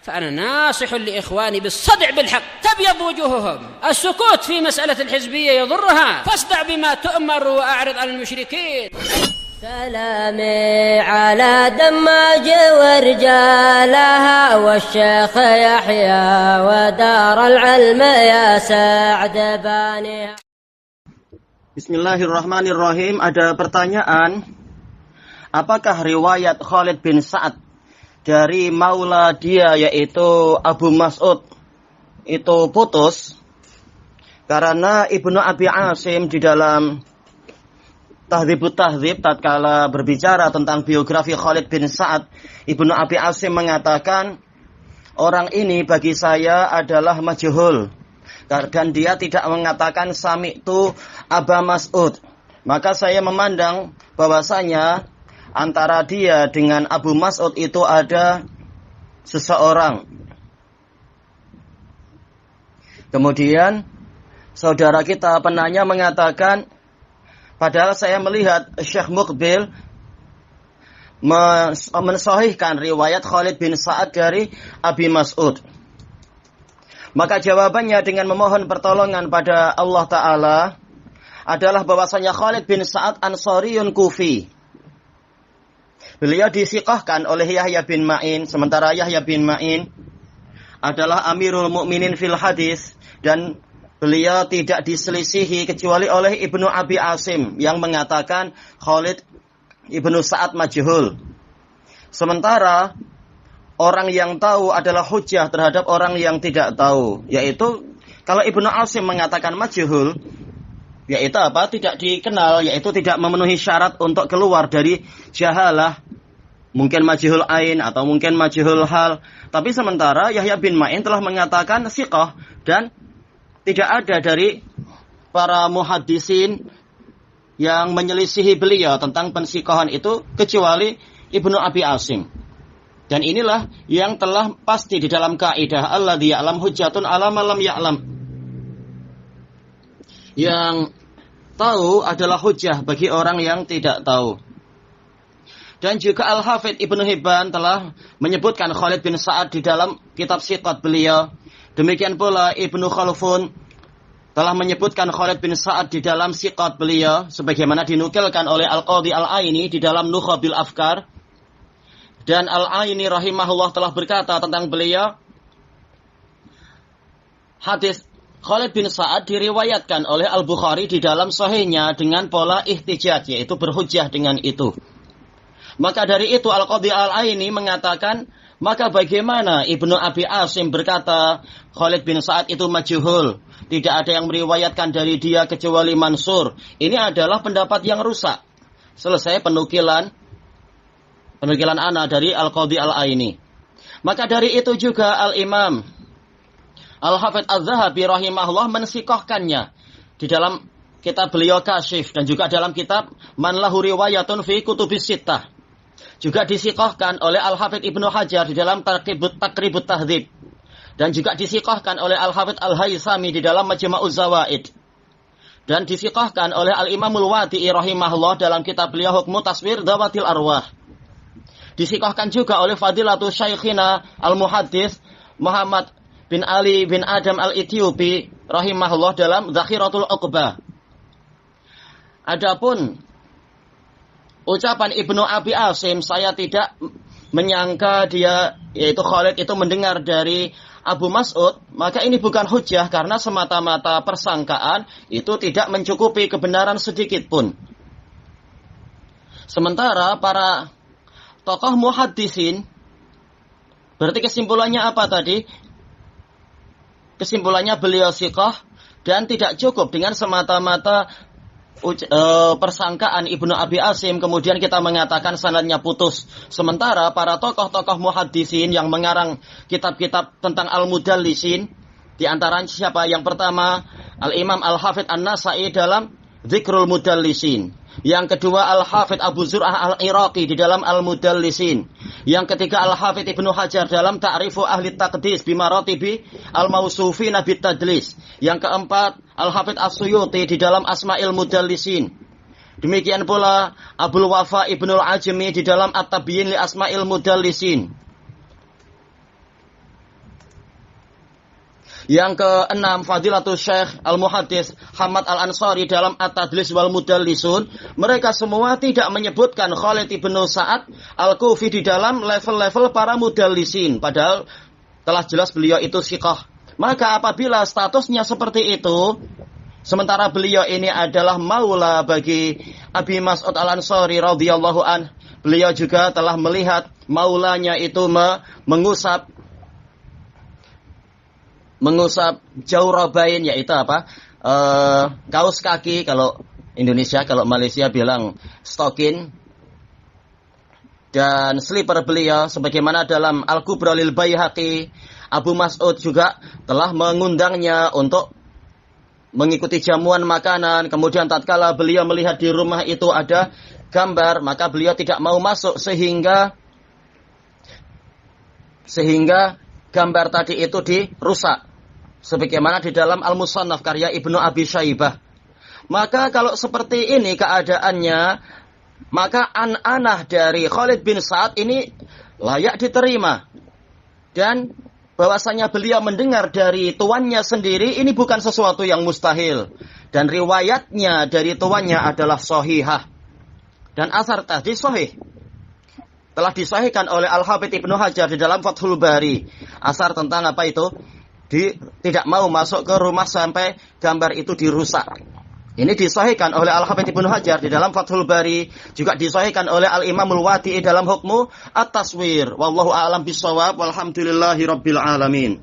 فأنا ناصح لإخواني بالصدع بالحق تبيض وجوههم. السكوت في مسألة الحزبية يضرها، فاصدع بما تؤمر وأعرض عن المشركين. سلامي على دماج ورجالها والشيخ يحيى ودار العلم يا سعد بانيها. Bismillahirrahmanirrahim. Ada pertanyaan, apakah riwayat Khalid bin Sa'ad dari maula dia yaitu Abu Mas'ud itu putus? Karena Ibnu Abi Asim di dalam Tahdzibut Tahdzib tatkala berbicara tentang biografi Khalid bin Sa'ad, Ibnu Abi Asim mengatakan orang ini bagi saya adalah majhul, dan dia tidak mengatakan sami'tu Aba Mas'ud. Maka saya memandang bahwasanya antara dia dengan Abu Mas'ud itu ada seseorang. Kemudian saudara kita penanya mengatakan, padahal saya melihat Syekh Muqbil mensahihkan riwayat Khalid bin Sa'ad dari Abi Mas'ud. Maka jawabannya dengan memohon pertolongan pada Allah Ta'ala adalah bahwasanya Khalid bin Sa'ad Ansariyun Kufi. Beliau disiqahkan oleh Yahya bin Ma'in, sementara Yahya bin Ma'in adalah Amirul Mukminin fil hadis, dan beliau tidak diselisihi kecuali oleh Ibnu Abi Asim yang mengatakan Khalid ibnu Sa'ad majhul. Sementara orang yang tahu adalah hujjah terhadap orang yang tidak tahu. Yaitu kalau Ibnu Asim mengatakan majhul, yaitu apa? Tidak dikenal, yaitu tidak memenuhi syarat untuk keluar dari jahalah. Mungkin majhul ain atau mungkin majhul hal. Tapi sementara Yahya bin Ma'in telah mengatakan siqah, dan tidak ada dari para muhaddisin yang menyelisihi beliau tentang pensiqahan itu kecuali Ibnu Abi Asim. Dan inilah yang telah pasti di dalam kaidah alladzi ya'lam hujjatun 'ala man lam ya'lam. Yang tahu adalah hujjah bagi orang yang tidak tahu. Dan juga Al-Hafidz Ibnu Hibban telah menyebutkan Khalid bin Sa'ad di dalam kitab Siqat beliau. Demikian pula Ibnu Khalfun telah menyebutkan Khalid bin Sa'ad di dalam Siqat beliau, sebagaimana dinukilkan oleh Al-Qadhi Al-Aini di dalam Nukhabil Afkar. Dan Al-Aini rahimahullah telah berkata tentang beliau, hadis Khalid bin Sa'ad diriwayatkan oleh Al-Bukhari di dalam sahihnya dengan pola ihtijaj, yaitu berhujjah dengan itu. Maka dari itu Al-Qadhi Al-Aini mengatakan, maka bagaimana Ibnu Abi Asim berkata Khalid bin Sa'ad itu majhul, tidak ada yang meriwayatkan dari dia kecuali Mansur. Ini adalah pendapat yang rusak. Selesai penukilan ana dari Al-Qadhi Al-Aini. Maka dari itu juga Al-Imam Al-Hafidz Az-Zahabi rahimahullah mensiqahkannya di dalam kitab beliau Kasyif, dan juga dalam kitab Man lahu riwayatun fi kutubis sittah. Juga disiqahkan oleh Al-Hafidz Ibnu Hajar di dalam Taqribut Tahdzib, dan juga disiqahkan oleh Al-Hafidz Al-Haythami di dalam Majma'uz Zawaid, dan disiqahkan oleh Al-Imamul Wadi'i rahimahullah dalam kitab beliau Hukmu Taswir Dzawatil Arwah. Disiqahkan juga oleh Fadilatu Syaikhina Al-Muhaddits Muhammad bin Ali bin Adam Al-Ethiopi rahimahullah dalam Zakhiratul Uqbah. Adapun ucapan Ibnu Abi Asim, saya tidak menyangka dia, yaitu Khalid itu mendengar dari Abu Mas'ud, maka ini bukan hujjah karena semata-mata persangkaan itu tidak mencukupi kebenaran sedikit pun. Sementara para tokoh muhaddisin, berarti kesimpulannya apa tadi? Kesimpulannya beliau siqah, dan tidak cukup dengan semata-mata persangkaan Ibnu Abi Asim kemudian kita mengatakan sanadnya putus. Sementara para tokoh-tokoh muhaddisin yang mengarang kitab-kitab tentang al-mudallisin, di antaranya siapa? Yang pertama Al-Imam Al-Hafidz An-Nasa'i dalam Dzikrul Mudallisin. Yang kedua Al-Hafidz Abu Zur'ah Al-Iraqi di dalam Al-Mudallisin. Yang ketiga Al-Hafidz Ibnu Hajar dalam Ta'rifu Ahli Taqdis Bimaratibi Al-Mausufina Bit-Tadlis. Yang keempat Al-Hafidz As-Suyuti di dalam Asma'il Mudallisin. Demikian pula Abul Wafa Ibnul Ajmi di dalam At-Tabyin li Asma'il Mudallisin. Yang keenam, Fadilatul Syekh Al-Muhaddits Hamad Al-Ansari dalam At-Tadlis wal Mudallisun, mereka semua tidak menyebutkan Khalid ibn Sa'ad Al-Kufi di dalam level-level para mudallisin, padahal telah jelas beliau itu siqah. Maka apabila statusnya seperti itu, sementara beliau ini adalah maula bagi Abi Mas'ud Al-Ansari radhiyallahu an, beliau juga telah melihat maulanya itu mengusap jaurabain, yaitu apa? Kaos kaki kalau Indonesia, kalau Malaysia bilang stokin. Dan slipper beliau sebagaimana dalam Al-Kubra lil Baihaqi, Abu Mas'ud juga telah mengundangnya untuk mengikuti jamuan makanan. Kemudian tatkala beliau melihat di rumah itu ada gambar, maka beliau tidak mau masuk sehingga gambar tadi itu dirusak. Sebagaimana di dalam Al-Musannaf karya Ibnu Abi Syaibah. Maka kalau seperti ini keadaannya, maka an-anah dari Khalid bin Sa'ad ini layak diterima. Dan bahwasanya beliau mendengar dari tuannya sendiri ini bukan sesuatu yang mustahil. Dan riwayatnya dari tuannya adalah sahihah. Dan asar tadi sahih. Telah disahihkan oleh Al-Hafidz Ibnu Hajar di dalam Fathul Bari. Asar tentang apa itu? Tidak mau masuk ke rumah sampai gambar itu dirusak. Ini disahihkan oleh Al-Hafidz Ibnu Hajar di dalam Fathul Bari, juga disahihkan oleh Al-Imamul Wadi'i dalam hukmu At-Taswir. Wallahu a'lam bishawab, walhamdulillahi rabbil alamin.